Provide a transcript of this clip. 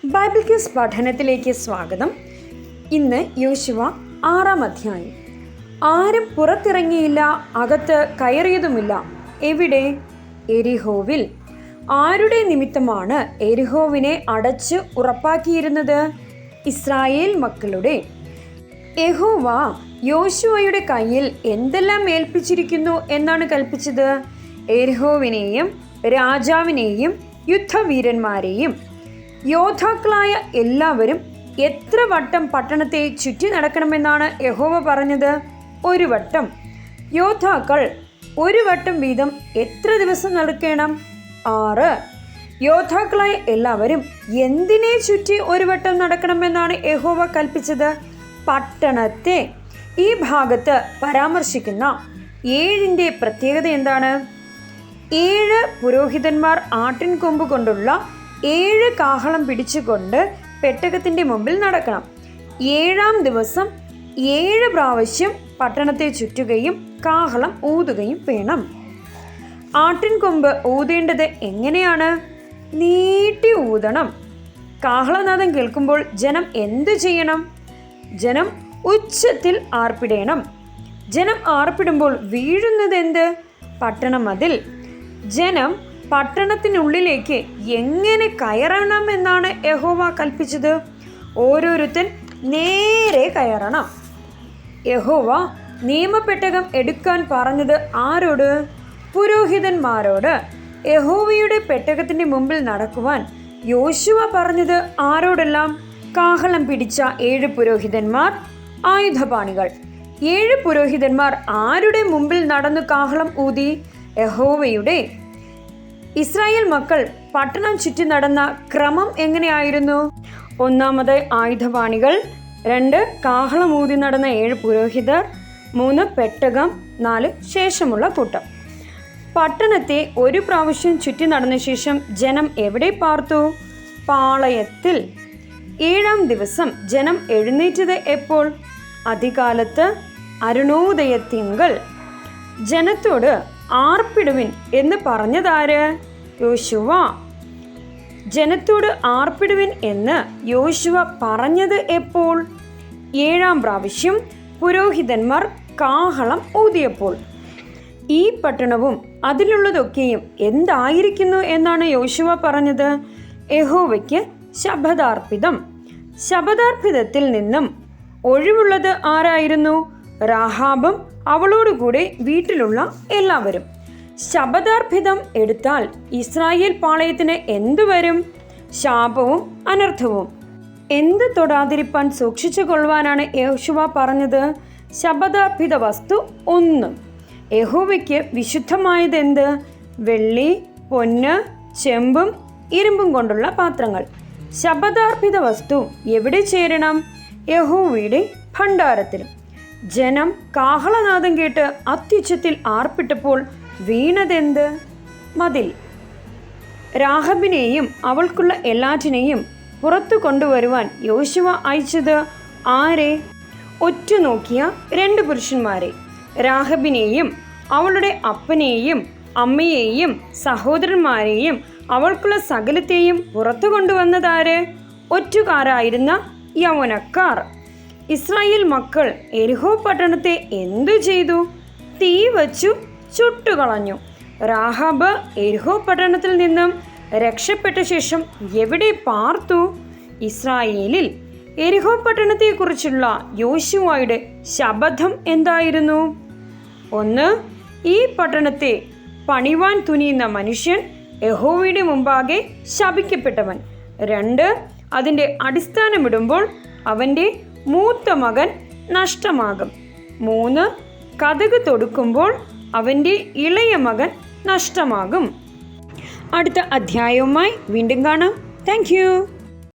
Bible quiz പഠനത്തിലേക്ക് സ്വാഗതം. ഇന്ന് യോശുവ 6-ാം അധ്യായം. ആരും പുറത്തിറങ്ങിയില്ല, അകത്ത് കയറിയതുമില്ല. എവിടെ? എരിഹോവിൽ. ആരുടെ നിമിത്തമാണ് എരിഹോവിനെ അടച്ച് ഉറപ്പാക്കിയിരുന്നത്? ഇസ്രായേൽ മക്കളുടെ. യഹോവ യോശുവയുടെ കയ്യിൽ എന്തെല്ലാം ഏൽപ്പിച്ചിരിക്കുന്നു എന്നാണ് കൽപ്പിച്ചത്? എരിഹോവിനെയും രാജാവിനെയും യുദ്ധവീരന്മാരെയും. യോദ്ധാക്കളായ എല്ലാവരും എത്ര വട്ടം പട്ടണത്തെ ചുറ്റി നടക്കണമെന്നാണ് യഹോവ പറഞ്ഞത്? 1 വട്ടം. യോദ്ധാക്കൾ 1 വട്ടം വീതം എത്ര ദിവസം നടക്കണം? 6. യോദ്ധാക്കളായ എല്ലാവരും എന്തിനെ ചുറ്റി 1 വട്ടം നടക്കണമെന്നാണ് യഹോവ കൽപ്പിച്ചത്? പട്ടണത്തെ. ഈ ഭാഗത്ത് പരാമർശിക്കുന്ന 7ന്റെ പ്രത്യേകത എന്താണ്? 7 പുരോഹിതന്മാർ ആട്ടിൻ കൊമ്പ് കൊണ്ടുള്ള 7 കാഹളം പിടിച്ചുകൊണ്ട് പെട്ടകത്തിൻ്റെ മുമ്പിൽ നടക്കണം. 7-ാം ദിവസം 7 പ്രാവശ്യം പട്ടണത്തെ ചുറ്റുകയും കാഹളം ഊതുകയും വേണം. ആട്ടിൻ കൊമ്പ് ഊതേണ്ടത് എങ്ങനെയാണ്? നീട്ടി ഊതണം. കാഹളനാദം കേൾക്കുമ്പോൾ ജനം എന്തു ചെയ്യണം? ജനം ഉച്ചത്തിൽ ആർപ്പിടേണം. ജനം ആർപ്പിടുമ്പോൾ വീഴുന്നത് എന്ത്? പട്ടണമതിൽ. ജനം പട്ടണത്തിനുള്ളിലേക്ക് എങ്ങനെ കയറണമെന്നാണ് യഹോവ കൽപ്പിച്ചത്? ഓരോരുത്തൻ നേരെ കയറണം. യഹോവ നിയമപ്പെട്ടകം എടുക്കാൻ പറഞ്ഞത് ആരോട്? പുരോഹിതന്മാരോട്. യഹോവയുടെ പെട്ടകത്തിൻ്റെ മുമ്പിൽ നടക്കുവാൻ യോശുവ പറഞ്ഞത് ആരോടെല്ലാം? കാഹളം പിടിച്ച 7 പുരോഹിതന്മാർ, ആയുധപാണികൾ. 7 പുരോഹിതന്മാർ ആരുടെ മുമ്പിൽ നടന്നു കാഹളം ഊതി? യഹോവയുടെ. ഇസ്രായേൽ മക്കൾ പട്ടണം ചുറ്റി നടന്ന ക്രമം എങ്ങനെയായിരുന്നു? 1 ആയുധപാണികൾ, 2 കാഹളമൂതി നടന്ന 7 പുരോഹിതർ, 3 പെട്ടകം, 4 ശേഷമുള്ള കൂട്ടം. പട്ടണത്തെ 1 പ്രാവശ്യം ചുറ്റി നടന്ന ശേഷം ജനം എവിടെ പാർത്തു? പാളയത്തിൽ. 7-ാം ദിവസം ജനം എഴുന്നേറ്റത് എപ്പോൾ? അതികാലത്ത് അരുണോദയത്തിങ്കൽ. ജനത്തോട് ആർപ്പിടുവിൻ എന്ന് പറഞ്ഞതാര്? യോശുവ. ജനത്തോട് ആർപ്പിടുവിൻ എന്ന് യോശുവ പറഞ്ഞത് എപ്പോൾ? 7-ാം പ്രാവശ്യം പുരോഹിതന്മാർ കാഹളം ഊതിയപ്പോൾ. ഈ പട്ടണവും അതിലുള്ളതൊക്കെയും എന്തായിരിക്കുന്നു എന്നാണ് യോശുവ പറഞ്ഞത്? യഹോവയ്ക്ക് ശപഥാർപ്പിതം. ശപഥാർപ്പിതത്തിൽ നിന്നും ഒഴിവുള്ളത് ആരായിരുന്നു? രാഹാബും അവളോടുകൂടെ വീട്ടിലുള്ള എല്ലാവരും. ശപഥാർപ്പിതം എടുത്താൽ ഇസ്രായേൽ പാളയത്തിന് എന്തു വരും? ശാപവും അനർത്ഥവും. എന്ത് തൊടാതിരിപ്പാൻ സൂക്ഷിച്ചു കൊള്ളുവാനാണ് യോശുവ പറഞ്ഞത്? ശപഥാർപ്പിത വസ്തു 1. യഹോവയ്ക്ക് വിശുദ്ധമായത് എന്ത്? വെള്ളി, പൊന്ന്, ചെമ്പും ഇരുമ്പും കൊണ്ടുള്ള പാത്രങ്ങൾ. ശപഥാർപ്പിത വസ്തു എവിടെ ചേരണം? യഹോവയുടെ ഭണ്ഡാരത്തിൽ. ജനം കാഹളനാദം കേട്ട് അത്യുച്ചത്തിൽ ആർപ്പിട്ടപ്പോൾ വീണതെന്ത്? മതിൽ. രാഹബിനെയും അവൾക്കുള്ള എല്ലാറ്റിനെയും പുറത്തു കൊണ്ടുവരുവാൻ യോശുവ അയച്ചത് ആരെ? ഒറ്റുനോക്കിയ 2 പുരുഷന്മാരെ. രാഹബിനെയും അവളുടെ അപ്പനെയും അമ്മയെയും സഹോദരന്മാരെയും അവൾക്കുള്ള സകലത്തെയും പുറത്തു കൊണ്ടുവന്നതാര്? ഒറ്റുകാരായിരുന്ന യൗവനക്കാർ. ഇസ്രായേൽ മക്കൾ എരിഹോ പട്ടണത്തെ എന്തു ചെയ്തു? തീ വച്ചു ചുട്ടുകളഞ്ഞു. രാഹാബ് എരിഹോ പട്ടണത്തിൽ നിന്നും രക്ഷപ്പെട്ട ശേഷം എവിടെ പാർത്തു? ഇസ്രായേലിൽ. എരിഹോ പട്ടണത്തെക്കുറിച്ചുള്ള യോശുവയുടെ ശപഥം എന്തായിരുന്നു? 1. ഈ പട്ടണത്തെ പണിവാൻ തുനിയുന്ന മനുഷ്യൻ യഹോവയുടെ മുമ്പാകെ ശപിക്കപ്പെട്ടവൻ. 2. അതിൻ്റെ അടിസ്ഥാനമിടുമ്പോൾ അവൻ്റെ മൂത്ത മകൻ നഷ്ടമാകും. 3. കതക് തൊടുക്കുമ്പോൾ അവൻ്റെ ഇളയ മകൻ നഷ്ടമാകും. അടുത്ത അധ്യായവുമായി വീണ്ടും കാണാം. Thank you.